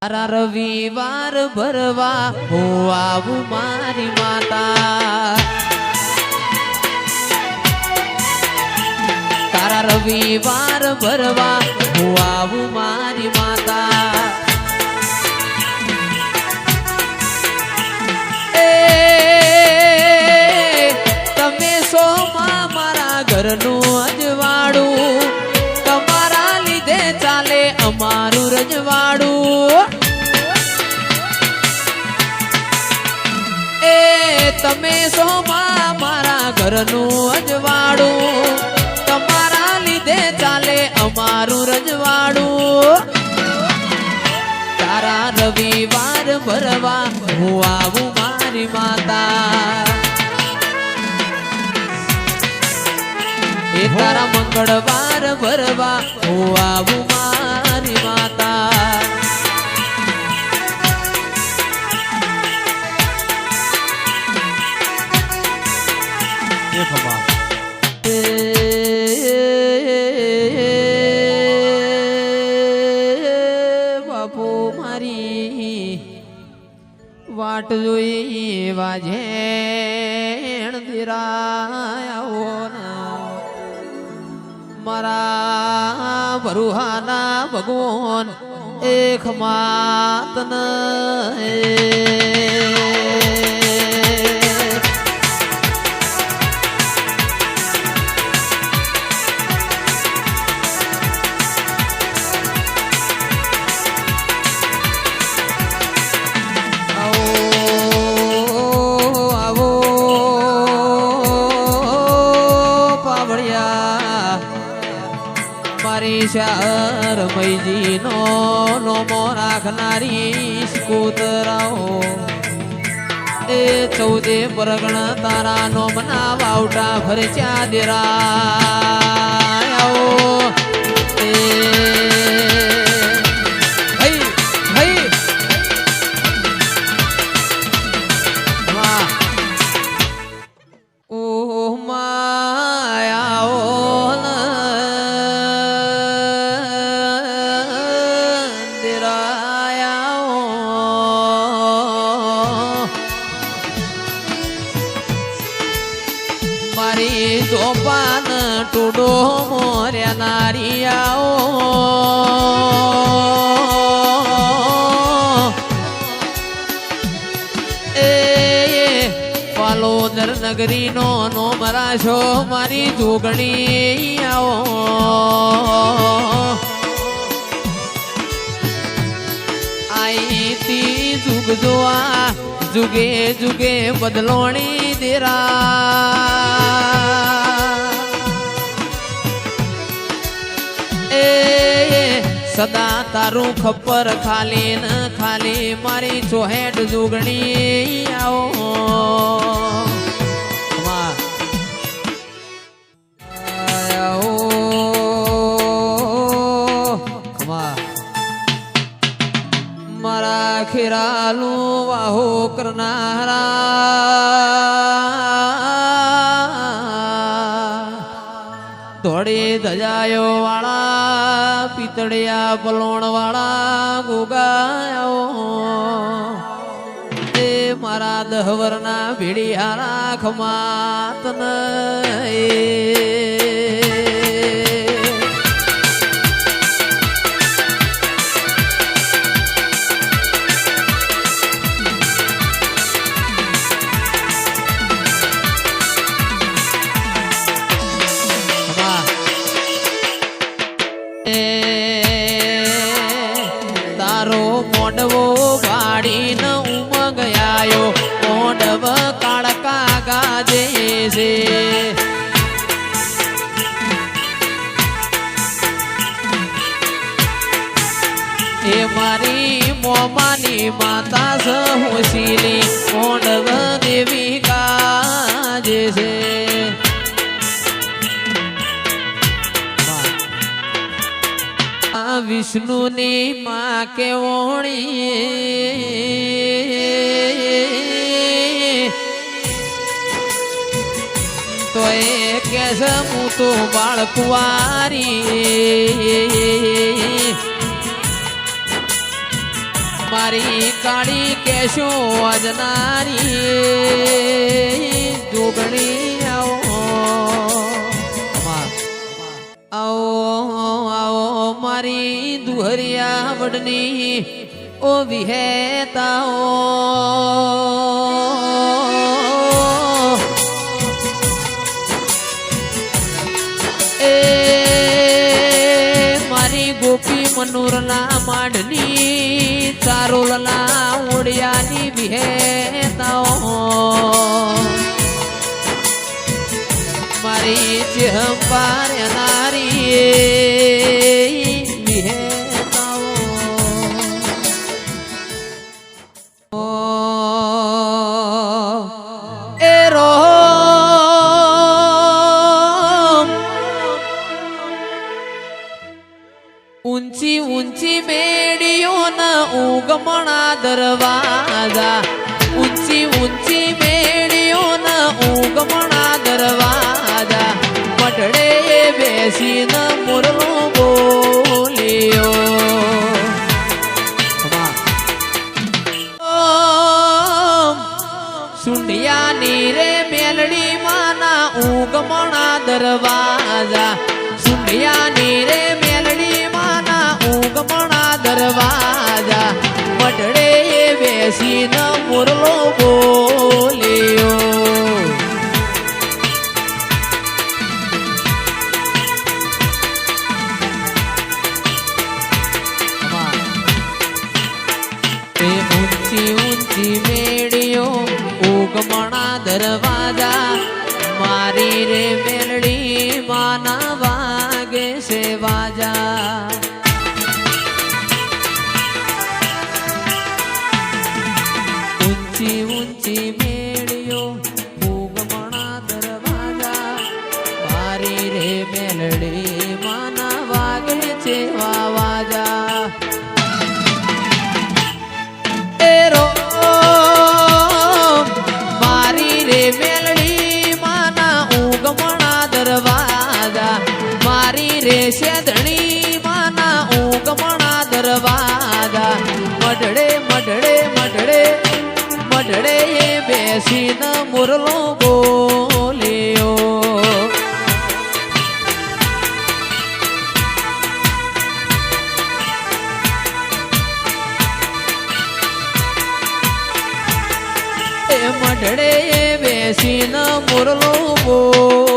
તારા રવિવાર ભરવા હું આવું મારી માતા, તારા રવિવાર ભરવા હું આવું મારી માતા. તમે સોમાં મારા ઘરનું અજવાળું, તમારા લીધે ચાલે અમારું રજવાડું. તમે સોમાં મારા ઘરનું અજવાળું, તમારા લીધે ચાલે અમારું રજવાડું. તારા રવિવાર ભરવા હું આવું મારી માતા, એ તારા મંગળવાર ભરવા હું આવું મારી માતા. બાપુ મારી વાટ જોઈ વાજેણ દિરાયો મારા ભરુહાના ભગવાન એક માતન શહર મૈજી નો નોમો રાખનારી સ્કૂતરાઓ, એ 14 પરગણ તારા નોમના વાવટા ફરચ્યા દેરાયો. મારી જોપાન ટુડો મોર્યા નારિયાઓ, એ પાલોદર નગરી નો મરાશો મારી જોગણી આવો. આઈતી જુગ જોવા જુગે જુગે બદલોણી દેરા, એ સદા તારું ખપ્પર ખાલી ન ખાલી મારી ચોહેટ જુગણી આવો. મારા ખેરાલું વાહો કરનારા, ધોળી ધજાયો વાળા પિતળિયા પલોણ વાળા ગોગાયો, એ મારા 10 વરના ભેડિયા રાખ માતન. તારો મોડવો ભાડીન ઉમંગ આયો, મોડવ કાળકા ગાજે છે. એ મારી મોમાની માતા સહોશીલી મોડવ દેવી ગાજે છે. વિષ્ણુની માં કેવણી તો એ કેસ હું તો બાળકુવારી મારી કાળી કેશો અજનારી જોગણી આવો આવો મારી દુહરિયા વડની ઓ વિહેતાઓ એ મારી ગોપી મનોરના માડની ચારોલના ઓડિયાની વિહેતાઓ મારી ચંપાર નારી વિહેતાઓ એ રો ઊંચી ઊંચી મેડીઓ ના ઉગમણા દરવાજા ઊંચી ઊંચી મેડીઓ ના ઉગમણા દરવાજા મઢડે બેસીને મુરલો બોલ્યો સુંડિયાની રે મેલડી માના ઉગમણા દરવાજા સુંડિયાની રે મેલડી માના ઉગમણા દરવાજા મઢડે બેસીને મુરલો બોલ્યો ઊંચી ઊંચી મેડીઓ ઉગમણા દરવાજા મારી રે મેલડી માના વાગે છે વાજા ઊંચી ઊંચી મેડીઓ ઉગમણા દરવાજા મારી રે મેલડી માના વાગે છે વાજા મારી રે મેલડી માના ઉગમણા દરવાજા મારી રે શેધણી માના ઉગમણા દરવાજા મઢડે મઢડે મઢડે મઢડે બેસીને મુરલો બોલ્યો મઢડે બેસીને મુરલો બોલ્યો